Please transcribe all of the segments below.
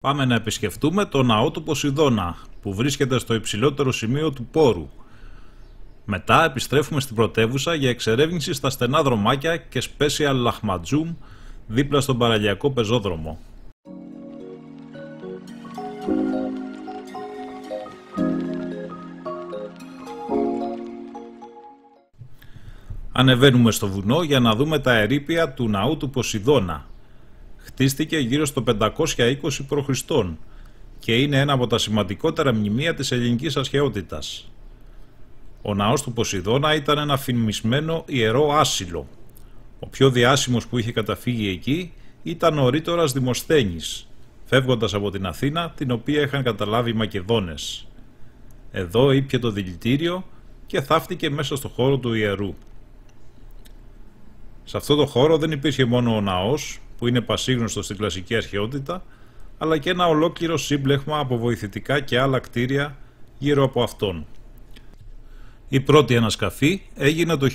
Πάμε να επισκεφτούμε το ναό του Ποσειδώνα, που βρίσκεται στο υψηλότερο σημείο του Πόρου. Μετά επιστρέφουμε στην πρωτεύουσα για εξερεύνηση στα στενά δρομάκια και special Lahmacun δίπλα στον παραλιακό πεζόδρομο. Ανεβαίνουμε στο βουνό για να δούμε τα ερείπια του ναού του Ποσειδώνα. Χτίστηκε γύρω στο 520 π.Χ. και είναι ένα από τα σημαντικότερα μνημεία της ελληνικής αρχαιότητας. Ο ναός του Ποσειδώνα ήταν ένα φημισμένο ιερό άσυλο. Ο πιο διάσημος που είχε καταφύγει εκεί ήταν ο ρήτορας Δημοσθένης, φεύγοντας από την Αθήνα, την οποία είχαν καταλάβει οι Μακεδόνες. Εδώ ήπιε το δηλητήριο και θαύτηκε μέσα στο χώρο του ιερού. Σε αυτό το χώρο δεν υπήρχε μόνο ο ναός, που είναι πασίγνωστο στην κλασική αρχαιότητα, αλλά και ένα ολόκληρο σύμπλεγμα από βοηθητικά και άλλα κτίρια γύρω από αυτόν. Η πρώτη ανασκαφή έγινε το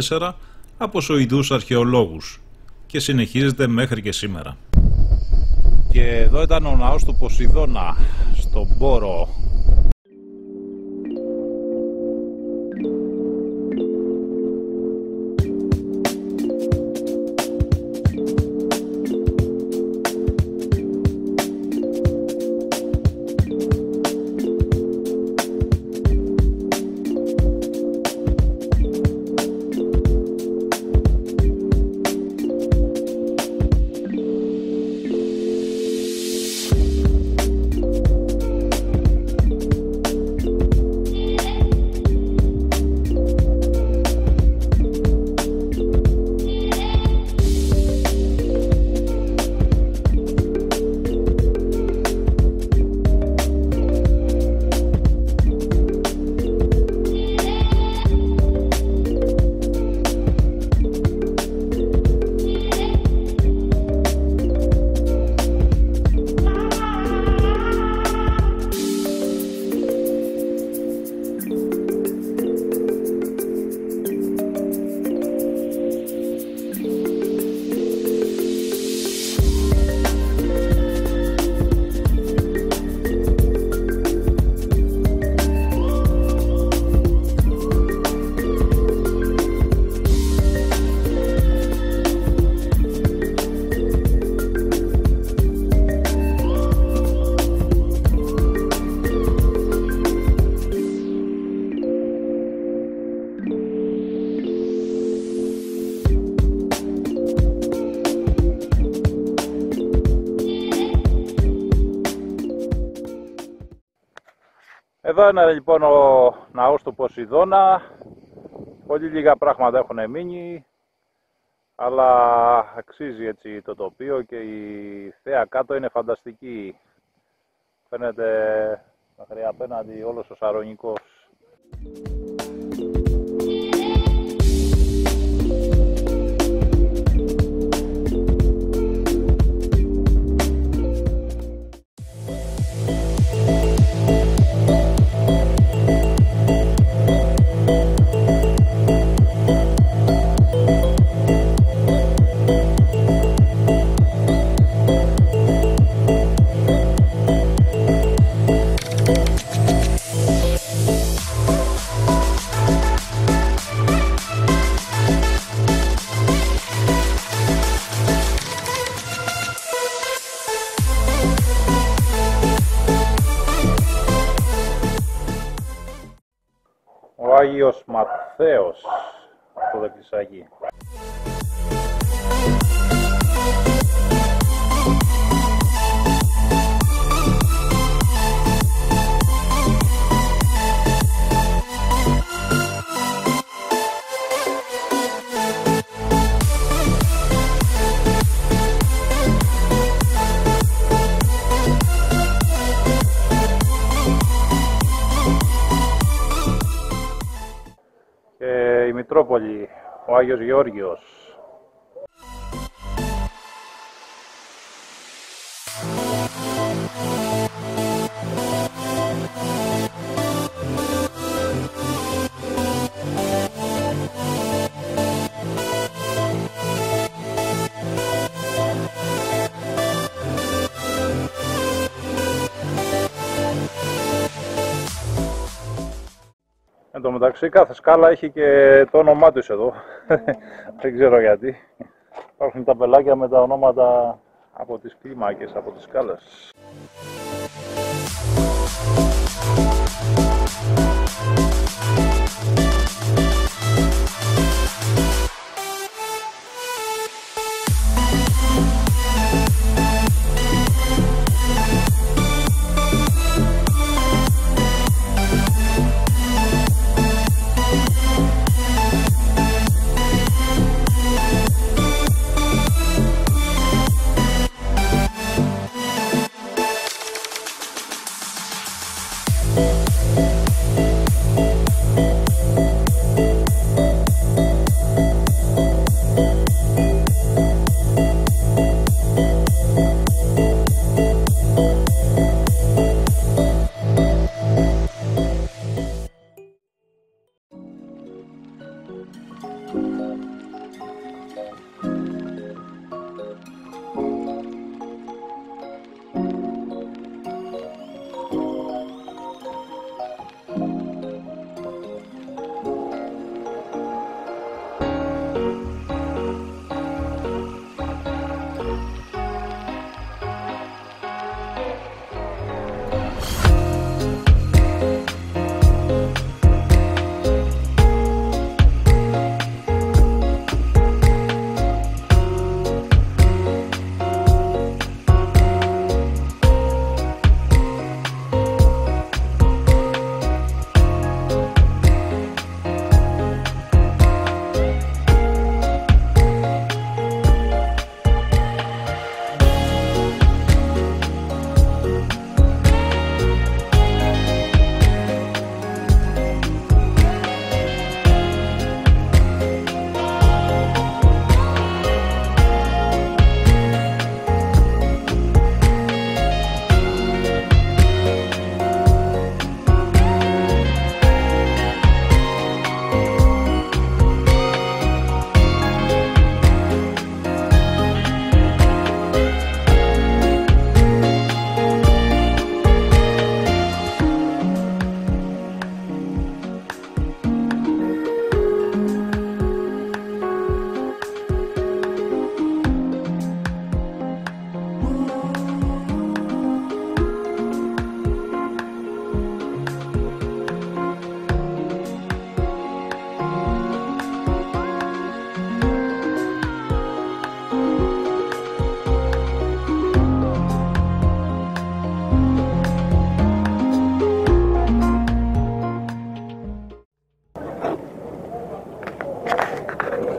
1894 από Σουηδούς αρχαιολόγους και συνεχίζεται μέχρι και σήμερα. Και εδώ ήταν ο ναός του Ποσειδώνα, στον Πόρο. Εδώ είναι λοιπόν ο ναός του Ποσειδώνα. Πολύ λίγα πράγματα έχουν μείνει, αλλά αξίζει έτσι το τοπίο και η θέα κάτω είναι φανταστική. Φαίνεται μέχρι απέναντι όλος ο Σαρονικός. Ο Άγιος Ματθαίος, αυτό δεν κλεισαγεί. Και η Μητρόπολη, ο Άγιος Γεώργιος. τω μεταξύ κάθε σκάλα έχει και το όνομά της εδώ. Δεν ξέρω γιατί. Υπάρχουν τα μπελάκια με τα ονόματα από τις κλίμακες, από τις σκάλες.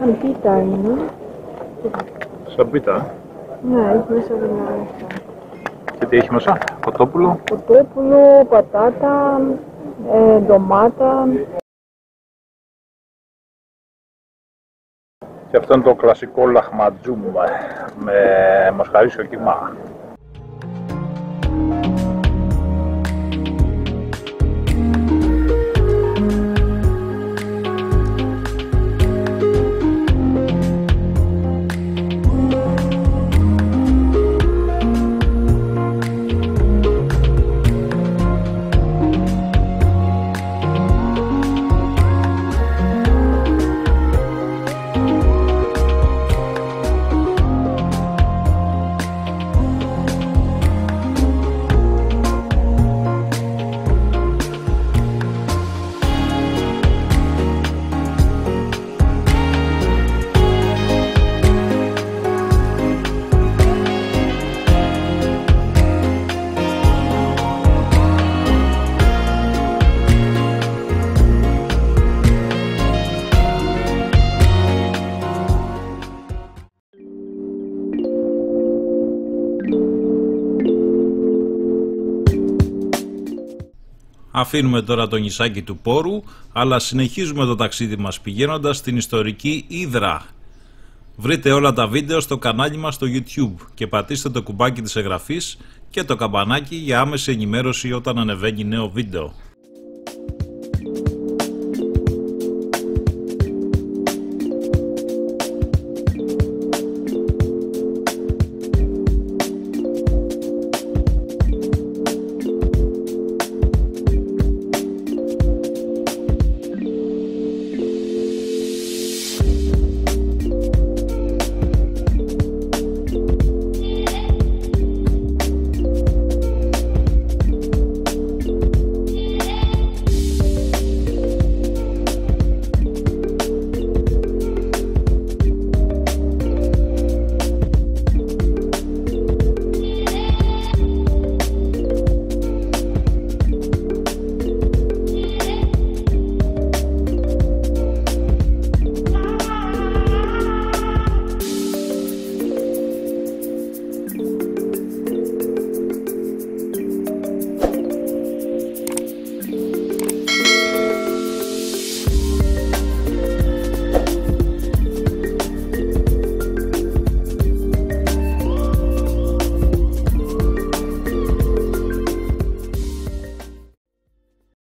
Σαν πίτα είναι. Σαν πίτα. Ναι, έχει μέσα βινάρια. Και τι έχει μέσα, κοτόπουλο. Κοτόπουλο, πατάτα, ντομάτα. Και αυτό είναι το κλασικό λαχματζούμ με μοσχαρίσιο κιμά. Αφήνουμε τώρα το νησάκι του Πόρου, αλλά συνεχίζουμε το ταξίδι μας πηγαίνοντας στην ιστορική Ύδρα. Βρείτε όλα τα βίντεο στο κανάλι μας στο YouTube και πατήστε το κουμπάκι της εγγραφής και το καμπανάκι για άμεση ενημέρωση όταν ανεβαίνει νέο βίντεο.